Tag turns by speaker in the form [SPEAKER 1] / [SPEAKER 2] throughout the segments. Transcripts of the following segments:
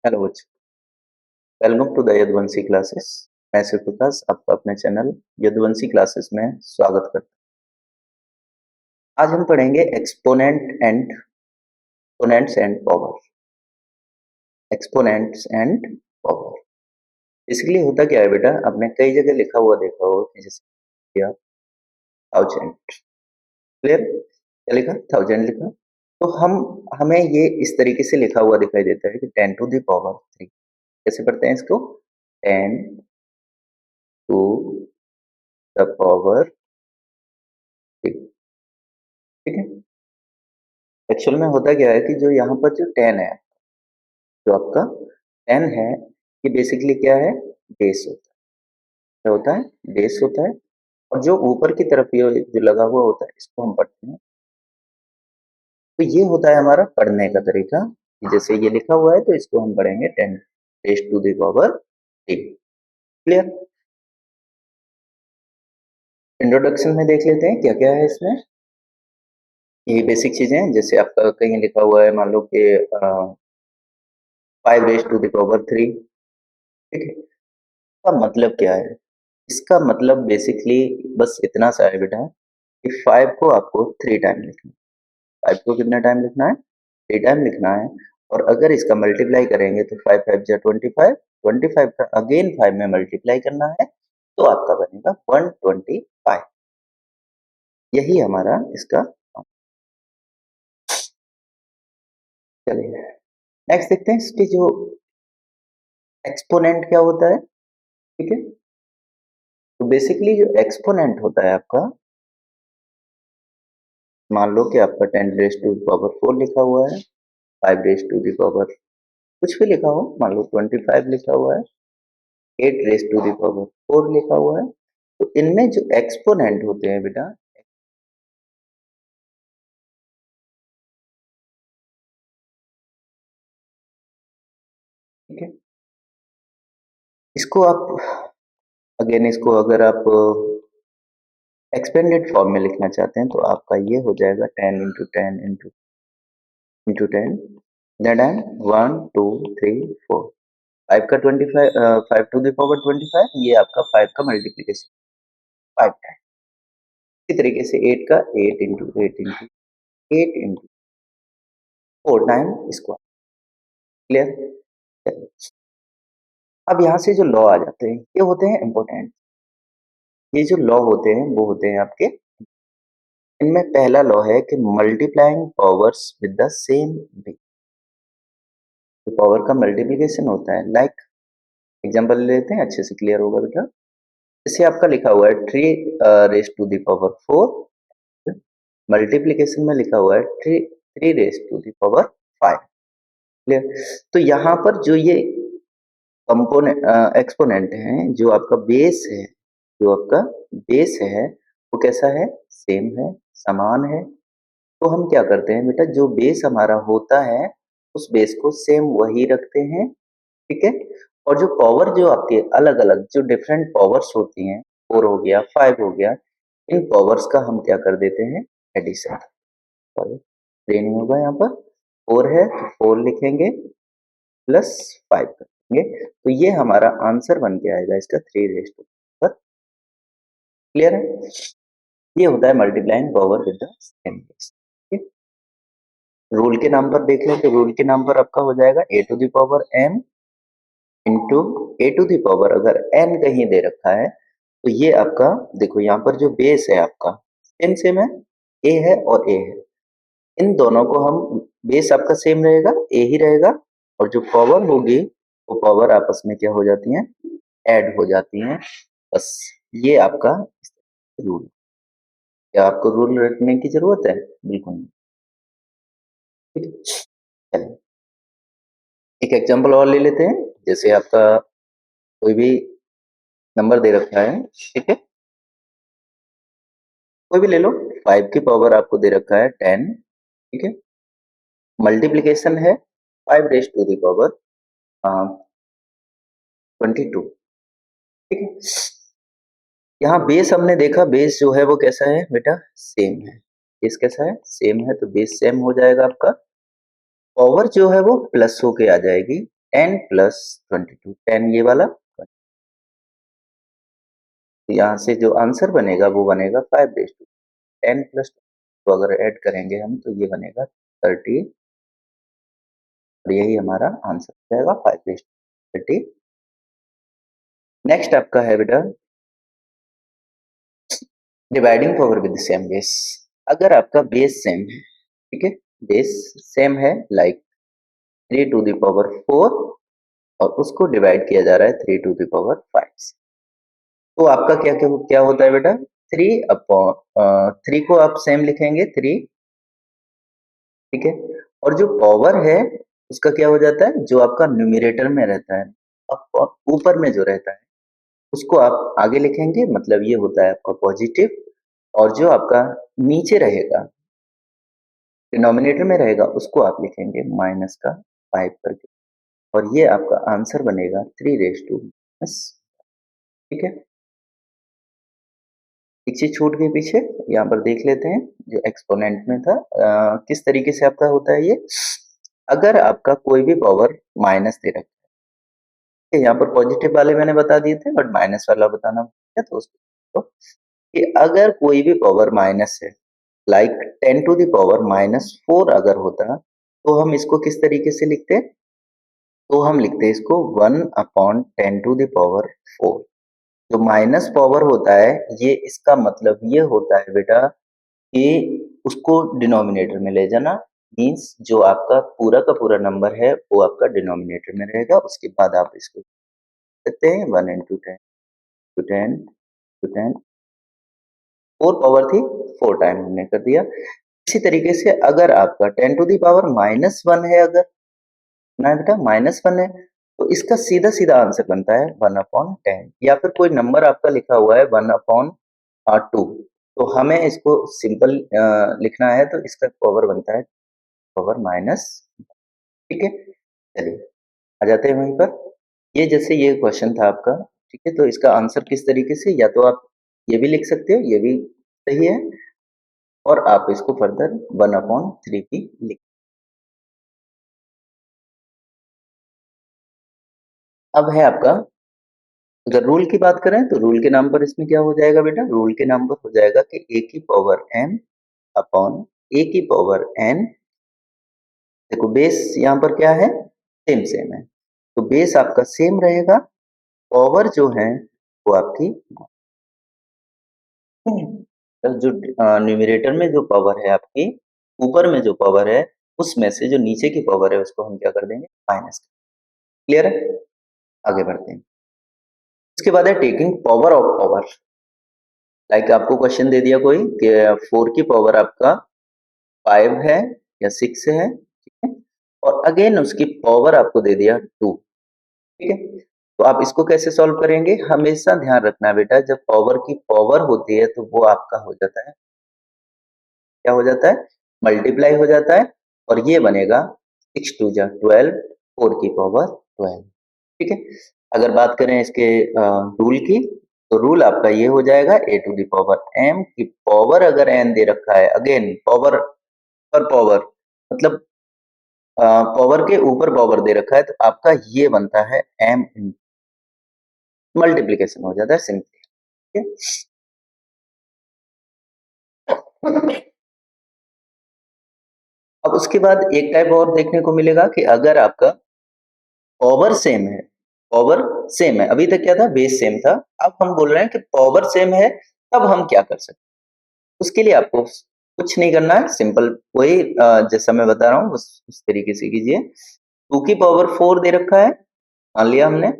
[SPEAKER 1] Hello बच्चों, welcome to the Yaduvanshi classes. मैं शिव प्रकाश आपका अपने चैनल यदुवंशी क्लासेस में स्वागत करता हूँ। आज हम पढ़ेंगे exponents and power. Exponents and power इसलिए होता क्या है बेटा, आपने कई जगह लिखा हुआ देखा होगा कि जैसे किया थाउजेंड। क्लियर? क्या लिखा? थाउजेंड लिखा। तो हम हमें ये इस तरीके से लिखा हुआ दिखाई देता है कि 10⁻³ कैसे पढ़ते हैं इसको? 10⁻³ ठीक है। एक्चुअल में होता क्या है कि जो यहाँ पर जो 10 है, जो आपका 10 है, ये बेसिकली क्या है? बेस होता है। क्या होता है? बेस होता है। और जो ऊपर की तरफ ये जो लगा हुआ होता है, इसको हम पढ़ते हैं। तो ये होता है हमारा पढ़ने का तरीका। जैसे ये लिखा हुआ है तो इसको हम पढ़ेंगे 10⁻³ क्लियर? इंट्रोडक्शन में देख लेते हैं क्या क्या है इसमें। ये बेसिक चीजें हैं, जैसे आपका कहीं लिखा हुआ है, मान लो कि 5⁻³ ठीक है। इसका मतलब क्या है? इसका मतलब बेसिकली बस इतना सा है बेटा कि 5 को आपको 3 टाइम लिखना है। 5 को कितना टाइम लिखना है? 3 टाइम लिखना है। और अगर इसका मल्टीप्लाई करेंगे तो 5 5 जा 25, 25 का अगेन 5 में मल्टीप्लाई करना है तो आपका बनेगा 125। यही हमारा इसका। चलिए नेक्स्ट देखते हैं इसके जो एक्सपोनेंट क्या होता है। ठीक है, तो बेसिकली जो एक्सपोनेंट होता है आपका, मान लो कि आपका 10⁻⁴ लिखा हुआ है, 5⁻⁴ कुछ भी लिखा हो, मान लो 25 लिखा हुआ है, 8⁻⁴ लिखा हुआ है। तो इनमें जो एक्सपोनेंट होते हैं बेटा, ठीक है, इसको आप अगेन इसको अगर आप एक्सपेंडेड फॉर्म में लिखना चाहते हैं तो आपका ये हो जाएगा 10 × 10 × 10 कितना टाइम? 1 2 3 4। 5 का 25, 5⁻25, ये आपका 5 का मल्टीप्लीकेशन 5 टाइम। इसी तरीके से 8 का 8 × 8 × 8 × 4 टाइम इसको। क्लियर? अब यहाँ से जो लॉ आ जाते हैं, ये होते हैं इम्पोर्टेंट। ये जो लॉ होते हैं वो होते हैं आपके, इनमें पहला लॉ है कि multiplying powers with the same base. तो पावर का मल्टीप्लिकेशन होता है, लाइक एग्जांपल ले लेते हैं, अच्छे से क्लियर होगा बेटा। जैसे आपका लिखा हुआ है 3⁻⁴, मल्टीप्लिकेशन में लिखा हुआ है 3⁻⁵। क्लियर? तो यहाँ पर जो ये कंपोनेंट एक्सपोनेंट है, जो आपका बेस है, जो आपका बेस है वो कैसा है? सेम है, समान है। तो हम क्या करते हैं बेटा, जो बेस हमारा होता है उस बेस को सेम वही रखते हैं। ठीक है। और जो पावर जो आपके अलग अलग जो डिफरेंट पावर्स होती हैं, 4 हो गया, 5 हो गया, इन पावर्स का हम क्या कर देते हैं? एडिशन। सॉरी, 3 नहीं होगा यहाँ पर, 4 है तो 4 लिखेंगे प्लस 5 करेंगे, तो ये हमारा आंसर बन के आएगा इसका 3⁻⁴। क्लियर है? ये होता है multiplying power with the same base. Rule के नाम पर देख लें तो रूल के नाम पर आपका हो जाएगा a⁴m इंटू a⁴, अगर n कहीं दे रखा है तो ये आपका, देखो यहाँ पर जो बेस है आपका सेम सेम है, a है और a है। इन दोनों को हम, बेस आपका सेम रहेगा, a ही रहेगा, और जो पावर होगी वो पावर आपस में क्या हो जाती हैं? ऐड हो जाती हैं। बस ये आपका रूल। क्या आपको रूल रखने की जरूरत है? बिल्कुल नहीं। ठीक है, चलिए एक एग्जांपल और ले लेते हैं। जैसे आपका कोई भी नंबर दे रखा है, ठीक है, कोई भी ले लो, 5 की पावर आपको दे रखा है 10, ठीक है, मल्टीप्लिकेशन है 5⁻², 22, ठीक है। यहाँ बेस हमने देखा, बेस जो है वो कैसा है बेटा? सेम है। बेस कैसा है? सेम है, तो बेस सेम हो जाएगा आपका। पावर जो है वो प्लस होके आ जाएगी, 10 प्लस 22, 10 ये वाला, तो यहाँ से जो आंसर बनेगा वो बनेगा 5/10 प्लस, तो अगर ऐड करेंगे हम तो ये बनेगा 30, और यही हमारा आंसर हो जाएगा 5/30। नेक्स्ट आपका है बेटा dividing power with same base. अगर आपका बेस सेम है, ठीक है, बेस सेम है, लाइक 3 to the power 4, और उसको डिवाइड किया जा रहा है 3 to the power 5 से, तो आपका क्या क्या क्या होता है बेटा, 3 को आप सेम लिखेंगे 3, ठीक है, और जो पावर है उसका क्या हो जाता है, जो आपका न्यूमरेटर में रहता है और ऊपर में जो रहता है उसको आप आगे लिखेंगे, मतलब ये होता है आपका पॉजिटिव, और जो आपका नीचे रहेगा डिनोमिनेटर में रहेगा उसको आप लिखेंगे माइनस का 5 करके, और ये आपका आंसर बनेगा 3 ठीक है। एक चीज छूट गई पीछे, यहाँ पर देख लेते हैं जो एक्सपोनेंट में था, किस तरीके से आपका होता है ये। अगर आपका कोई भी पावर माइनस दे रखा है, यहाँ पर पॉजिटिव वाले मैंने बता दिए थे बट माइनस वाला बताना है, तो उसको कि अगर कोई भी पावर माइनस है, लाइक 10 to the power -4 अगर होता, तो हम इसको किस तरीके से लिखते, तो हम लिखते हैं इसको 1/10 to the power 4। जो माइनस पावर होता है ये इसका मतलब ये होता है बेटा कि उसको डिनोमिनेटर में ले जाना, मीन्स जो आपका पूरा का पूरा नंबर है वो आपका डिनोमिनेटर में रहेगा, उसके बाद आप इसको सकते हैं 1 into 10 to 10 4 पावर थी, 4 टाइम हमने कर दिया। इसी तरीके से अगर आपका 10 to the power -1 है, अगर ना बेटा -1 है, तो इसका सीधा-सीधा आंसर बनता है 1/10, या फिर कोई नंबर आपका लिखा हुआ है 1/2, तो हमें इसको सिंपल लिखना है, तो इसका पावर बनता है पावर माइनस, ठीक है। चलिए आ जाते हैं वहीं पर। ये जैसे ये क्वेश्चन था आपका, ठीक है, तो इसका आंसर किस तरीके से, या तो आप ये भी लिख सकते हो, ये भी सही है, और आप इसको फर्दर 1/3 भी लिख। अब है आपका, अगर रूल की बात करें तो रूल के नाम पर इसमें क्या हो जाएगा बेटा, रूल के नाम पर हो जाएगा कि a की पावर m अपॉन a की पावर n। देखो बेस यहाँ पर क्या है, सेम सेम है, तो बेस आपका सेम रहेगा, पावर जो है वो आपकी जो न्यूमरेटर में जो पावर है आपकी, ऊपर में जो पावर है उसमें से जो नीचे की पावर है उसको हम क्या कर देंगे, माइनस। क्लियर है, आगे बढ़ते हैं। उसके बाद है taking power of power, like आपको क्वेश्चन दे दिया कोई कि 4 की पावर आपका 5 है या 6 है, ठीक है, और अगेन उसकी पावर आपको दे दिया 2, ठीक है, तो आप इसको कैसे सॉल्व करेंगे, हमेशा ध्यान रखना बेटा, जब पावर की पावर होती है तो वो आपका हो जाता है, क्या हो जाता है, मल्टीप्लाई हो जाता है, और ये बनेगा 6 2 जा 12, 4 की पावर 12, ठीक है। अगर बात करें इसके रूल की, तो रूल आपका ये हो जाएगा a to the power m की पावर अगर n दे रखा है, अगेन पावर पर पावर, मतलब पावर के ऊपर पावर दे रखा है, तो आपका ये बनता है m, मल्टीप्लीकेशन हो जाता है सिंपली, ठीक है। अब उसके बाद एक टाइप और देखने को मिलेगा कि अगर आपका पावर सेम है, पावर सेम है, अभी तक क्या था, बेस सेम था, अब हम बोल रहे हैं कि पावर सेम है, तब हम क्या कर सकते हैं, उसके लिए आपको कुछ नहीं करना है, सिंपल वही जैसा मैं बता रहा हूँ उस तरीके से कीजिए। 2 की पावर 4 दे रखा है, मान लिया हमने,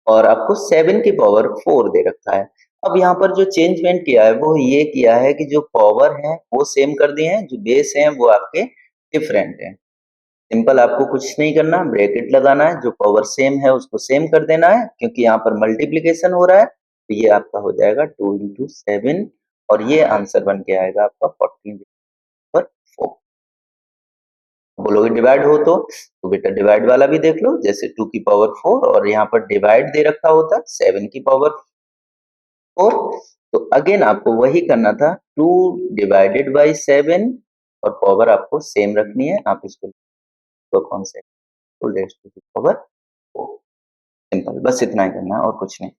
[SPEAKER 1] और आपको 7 की पावर 4 दे रखा है। अब यहाँ पर जो चेंजमेंट किया है वो ये किया है कि जो पावर है वो सेम कर दिए हैं, जो बेस है वो आपके डिफरेंट हैं। सिंपल आपको कुछ नहीं करना, ब्रैकेट लगाना है, जो पावर सेम है उसको सेम कर देना है, क्योंकि यहाँ पर मल्टीप्लीकेशन हो रहा है, तो ये आपका हो जाएगा 2 into 7, और ये आंसर बन के आएगा आपका 14/4। बोलोगे डिवाइड हो तो बेटा डिवाइड वाला भी देख लो, जैसे 2 की पावर 4 और यहाँ पर डिवाइड दे रखा होता 7 की पावर 4, तो अगेन आपको वही करना था, 2 / 7, और पावर आपको सेम रखनी है, आप इसको 2 अपॉन 7 टू पावर सिंपल, बस इतना ही करना है और कुछ नहीं।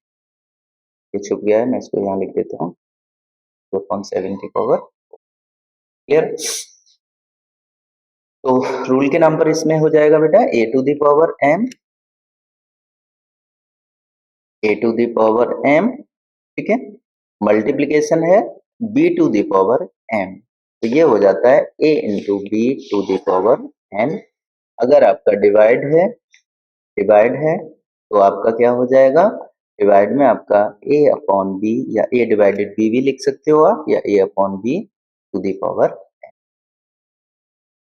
[SPEAKER 1] ये छुप गया है, मैं इसको यहाँ लिख देता हूँ, 4.7 क्लियर। तो रूल के नाम पर इसमें हो जाएगा बेटा a to the power m, ठीक है। मल्टीप्लीकेशन है b to the power m, तो ये हो जाता है a into B to the power n। अगर आपका डिवाइड है तो आपका क्या हो जाएगा, डिवाइड में आपका a अपॉन बी या a डिवाइडेड b भी लिख सकते हो आप, या a upon B to the power.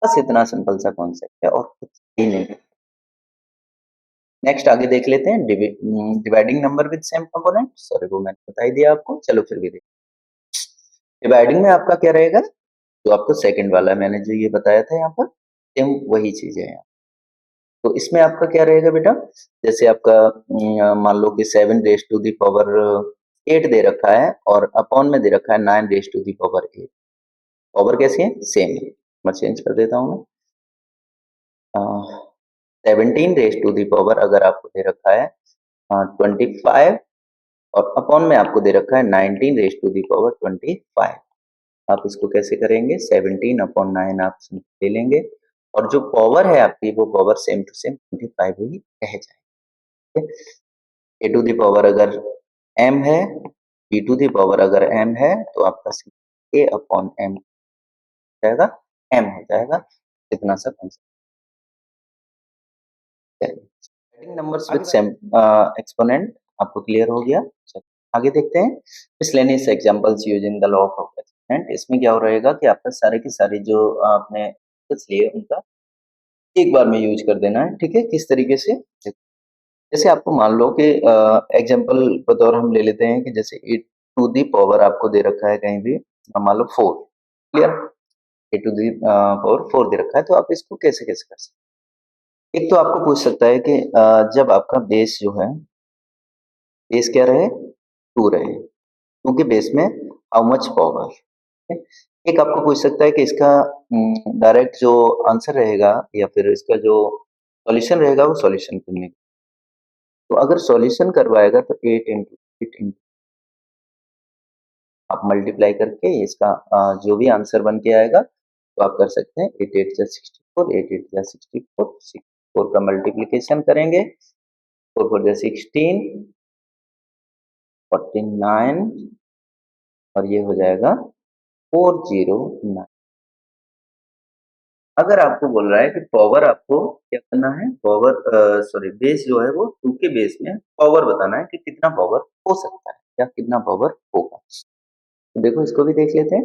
[SPEAKER 1] बस इतना सिंपल सा कॉन्सेप्ट है और कुछ ही नहीं। नेक्स्ट आगे देख लेते हैं dividing number with same component. Sorry वो मैंने बता ही दिया आपको, चलो फिर भी देखते हैं। डिवाइडिंग में आपका क्या रहेगा, जो आपको सेकंड वाला मैंने जो ये बताया था यहाँ पर, सेम वही चीजें हैं। तो इसमें आपका क्या रहेगा बेटा, जैसे आपका मान लो कि 7 रेज टू दी पावर 8 दे रखा है और अपॉन में दे रखा है 9 raise to the power 8। Power कैसी है, सेम है। मैं चेंज कर देता हूँ मैं, 17 रेज टू दी पावर अगर आपको दे रखा है 25 और अपॉन में आपको दे रखा है 19 रेज टू दी पावर 25। आप इसको कैसे करेंगे, 17 अपॉन 9 आप ले लेंगे और जो पावर है आपकी वो पावर सेम टू सेम 25 ही रह जाएगी। ए टू दी पावर अगर m है, बी टू दी पावर अगर m है, तो आपका a अपॉन m जाएगा, m हो जाएगा। इतना सा concept numbers with same exponent आपको क्लियर हो गया। चलो आगे देखते हैं miscellaneous examples using the law of exponent. इसमें क्या हो रहेगा कि आपका सारे के सारे जो आपने कुछ लिए उनका एक बार में यूज कर देना है, ठीक है। किस तरीके से, जैसे आपको मान लो कि एग्जांपल बतौर हम ले लेते हैं कि जैसे ए टू दी पावर आपको दे रखा है कहीं भी, मान लो 4, clear. A to the power 4 दे रखा है, तो आप इसको कैसे कैसे कर सकते हैं। एक तो आपको पूछ सकता है कि जब आपका बेस जो है, बेस क्या रहे, 2 रहे, 2 के बेस में हाउ मच पावर। एक आपको पूछ सकता है कि इसका डायरेक्ट जो आंसर रहेगा या फिर इसका जो सॉल्यूशन रहेगा वो सॉल्यूशन करने का। तो अगर सॉल्यूशन करवाएगा तो 8 इंटू आप मल्टीप्लाई करके इसका जो भी आंसर बन के आएगा तो आप कर सकते हैं 8 8 जा 64, 8 8 जा 64, 64 का मल्टीप्लिकेशन करेंगे, 4 4 जा 16, 49 और ये हो जाएगा 409। अगर आपको बोल रहा है कि पावर आपको क्या करना है, पावर सॉरी बेस जो है वो 2 के बेस में पावर बताना है कि कितना पावर हो सकता है या कितना पावर होगा। तो देखो इसको भी देख लेते हैं।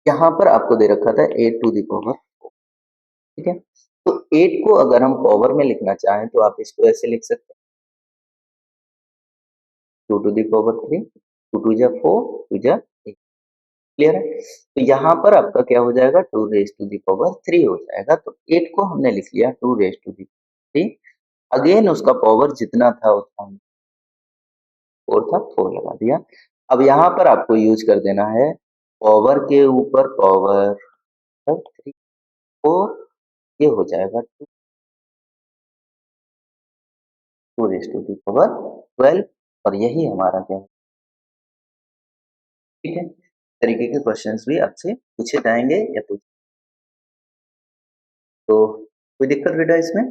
[SPEAKER 1] यहाँ पर आपको दे रखा था 8 टू दी पावर 4, ठीक है। तो 8 को अगर हम पावर में लिखना चाहें तो आप इसको ऐसे लिख सकते हैं, 2 टू दी पावर 3, 2 2 जा 4, 2 जा 8, क्लियर है। तो यहाँ पर आपका क्या हो जाएगा, 2 रेज टू दी पावर 3 हो जाएगा। तो 8 को हमने लिख लिया 2 रेज टू दी 3, अगेन उसका पावर जितना था उतना 4 था, 4 लगा दिया। अब यहाँ पर आपको यूज कर देना है पावर के ऊपर पावर 3, 4, ये हो जाएगा 2 रेज टू दी पावर 12 और यही हमारा क्या है, ठीक है। इस तरीके के क्वेश्चंस भी आपसे पूछे जाएंगे या पूछ, तो कोई दिक्कत बेटा इसमें,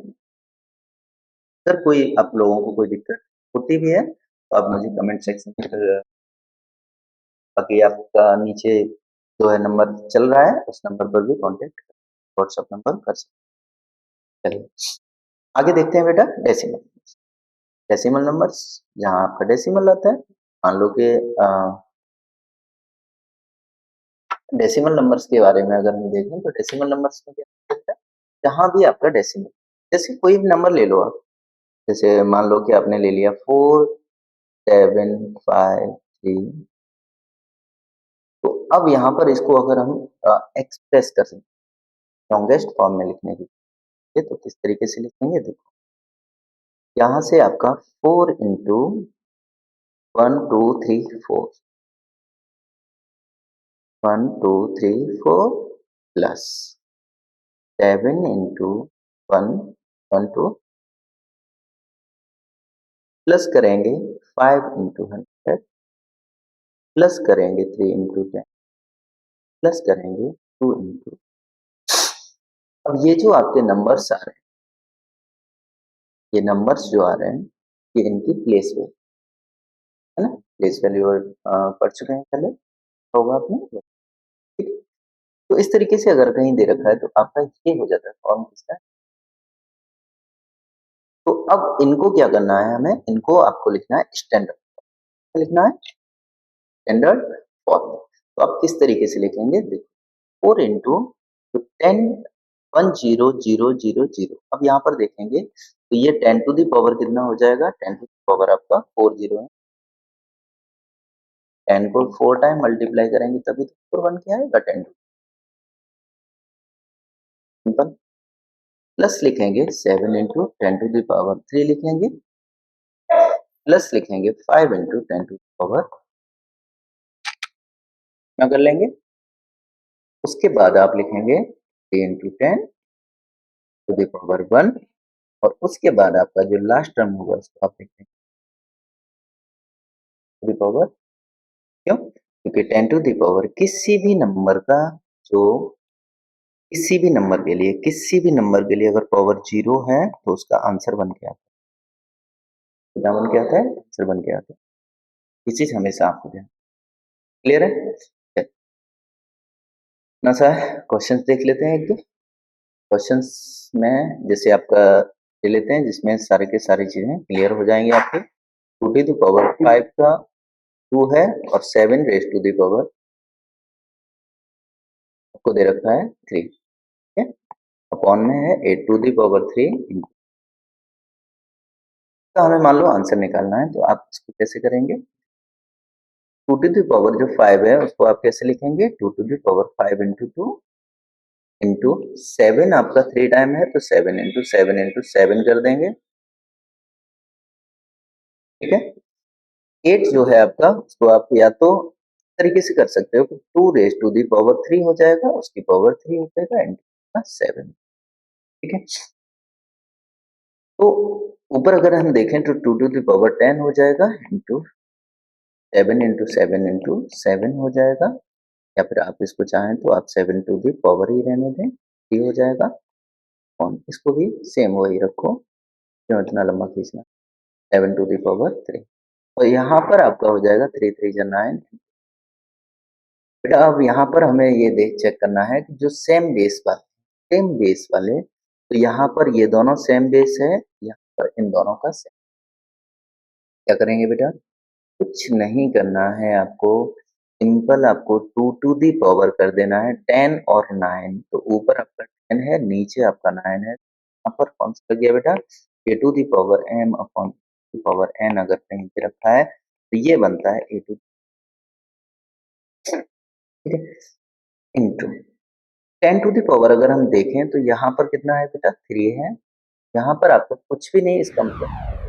[SPEAKER 1] सर कोई आप लोगों को कोई दिक्कत होती भी है तो आप मुझे कमेंट सेक्शन में बाकी आपका नीचे जो है नंबर चल रहा है उस नंबर पर भी कांटेक्ट व्हाट्सएप नंबर कर सकते हैं। चलिए आगे देखते हैं बेटा डेसिमल। डेसिमल नंबर्स, जहाँ आपका डेसिमल आता है, मान लो कि डेसिमल नंबर्स के बारे में अगर हम देखें तो डेसिमल नंबर्स में क्या होता है, जहाँ भी आपका डेसिमल, जैसे कोई भी नंबर ले लो आप, जैसे मान लो कि आपने ले लिया 4753, तो अब यहाँ पर इसको अगर हम एक्सप्रेस कर सकते लॉन्गेस्ट फॉर्म में लिखने के लिए, तो किस तरीके से लिखेंगे, देखो यहाँ से आपका 4 इंटू 1 2 3 4, 1 2 3 4 प्लस 7 इंटू 1 1 2 प्लस करेंगे 5 इंटू 100 प्लस करेंगे 3 इंटू 10 प्लस करेंगे 2 इंटू। अब ये जो आपके नंबर्स आ रहे हैं, ये नंबर्स जो आ रहे हैं, ये इनकी प्लेस वैल्यू है ना, प्लेस वैल्यू पढ़ चुके हैं पहले होगा आपने, ठीक है। तो इस तरीके से अगर कहीं दे रखा है तो आपका ये हो जाता है फॉर्म किसका। तो अब इनको क्या करना है, हमें इनको आपको लिखना है स्टैंडर्ड, लिखना है स्टैंडर्ड फॉर्म। तो आप किस तरीके से लिखेंगे, देखो 4 इंटू 10 10,0,0,0। अब यहाँ पर देखेंगे तो ये 10 टू द पावर कितना हो जाएगा, 10 टू द पावर आपका 40 है। 10 को 4 टाइम मल्टीप्लाई करेंगे तभी तो 4 बन के आएगा 10 टू, सिंपल। प्लस लिखेंगे 7 इंटू 10 टू द पावर 3 लिखेंगे, प्लस लिखेंगे 5 इंटू 10 टू द पावर क्या कर लेंगे। उसके बाद आप लिखेंगे 3 इंटू 10 टू द पावर 1 और उसके बाद आपका जो लास्ट टर्म होगा उसको आप लिखेंगे टू द पावर, क्यों, क्योंकि 10 टू द पावर जो किसी भी नंबर के लिए, किसी भी नंबर के लिए अगर पावर 0 है तो उसका आंसर बन के आता है, क्या बन के आता है, आंसर बन के आता है। ये चीज हमेशा आपको ध्यान, क्लियर है। ना सा क्वेश्चंस देख लेते हैं एक दो क्वेश्चंस में, जैसे आपका ले लेते हैं जिसमें सारे के सारी चीजें क्लियर हो जाएंगी आपके। 2 टू द पावर 5 का 2 है और 7 रेज टू द पावर आपको दे रखा है 3, ठीक है। अपॉन में है 8 टू द पावर 3। तो हमें मान लो आंसर निकालना है तो आप इसको कैसे करेंगे, 2 टू द पावर जो 5 है उसको आप कैसे लिखेंगे, 2 to the power 5 into 2 into 7 आपका 3 टाइम है तो 7 इंटू 7 इंटू 7 कर देंगे, ठीक है। 8 जो है आपका उसको आप या तो इस तरीके से कर सकते हो कि 2 रेज टू द पावर 3 हो जाएगा, उसकी पावर 3 हो जाएगा इंटू 7, ठीक है। तो ऊपर अगर हम देखें तो 2 टू द पावर 10 हो जाएगा इंटू 7 इंटू 7 इंटू 7 हो जाएगा, या फिर आप इसको चाहें तो आप 7 टू द पावर ही रहने दें, ये हो जाएगा। और इसको भी सेम वही रखो, क्यों इतना लंबा खींचना, 7 टू द पावर 3 और यहाँ पर आपका हो जाएगा 3 3 जा 9। बेटा अब यहाँ पर हमें ये देख चेक करना है कि जो सेम बेस वाले, तो यहाँ पर ये दोनों सेम बेस है, यहाँ पर इन दोनों का सेम, क्या करेंगे बेटा, कुछ नहीं करना है आपको, सिंपल आपको 2 टू दी पावर कर देना है 10 और 9, तो ऊपर आपका 10 है नीचे आपका 9 है, यहाँ पर कौन सा लग गया बेटा, A to the power M upon power N अगर कहीं पे रखा है तो ये बनता है ए टू, ठीक है, इंटू 10 टू दी पावर अगर हम देखें तो यहाँ पर कितना है बेटा 3 है, यहाँ पर आपको कुछ भी नहीं इसका मतलब